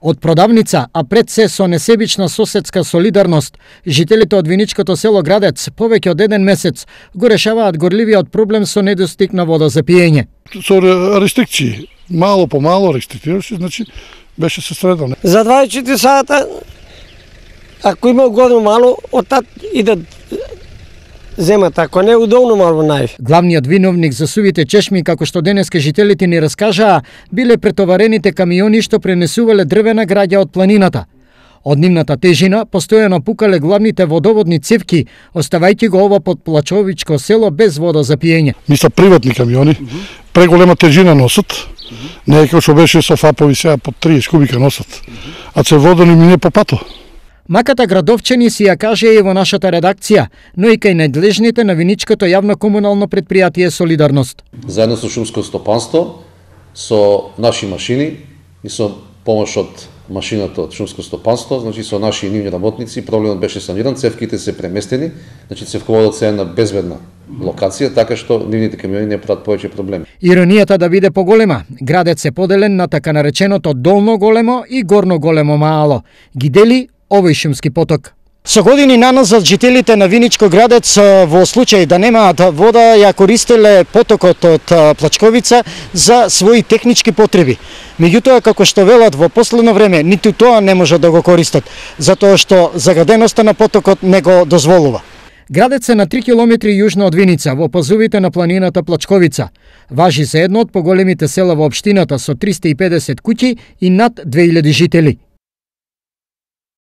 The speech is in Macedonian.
Од продавница, а пред се со несебична соседска солидарност, жителите од виничкото село Градец повеќе од еден месец го решаваат горливиот проблем со недостиг на вода за пиење. Со рестрикции, мало по мало рестриктираше, значи беше се средано. За 24 сата, ако има годно мало, оттат идат земат, ако не удобно мало најав. Главниот виновник за сувите чешми, како што денеска жителите ни раскажаа, биле претоварените камиони што пренесувале дрвена граѓа од планината. Од нивната тежина постојано пукале главните водоводни цевки, оставајќи го ова подплачовичко село без вода за пиење. Мисля приватни камиони, преголема тежина носат, не е како што беше со фапови сега по 30 кубика носат, а се вода ни мине по пато. Маката градовчани си ја кажа и во нашата редакција, но и кај надлежните на виничкото јавно комунално предпријатие Солидарност. Заедно со шумско стопанство, со наши машини и со помош од машината од шумско стопанство, значи со наши и нивни работници, проблемот беше саниран, цевките се преместени, значи цевководот се е на безбедна локација, така што нивните камиони не прават повеќе проблеми. Иронијата да биде поголема, градец е поделен на така нареченото долно големо и горно големо маало. Ги дели овој шумски поток. Со години наназад жителите на Виничко Градец во случај да немаат вода ја користеле потокот од Плачковица за своји технички потреби. Меѓутоа, како што велат во последно време, ниту тоа не може да го користат, затоа што загаденоста на потокот не го дозволува. Градец е на 3 километри јужно од Виница, во пазувите на планината Плачковица. Важи за едно од поголемите села во општината со 350 куќи и над 2000 жители.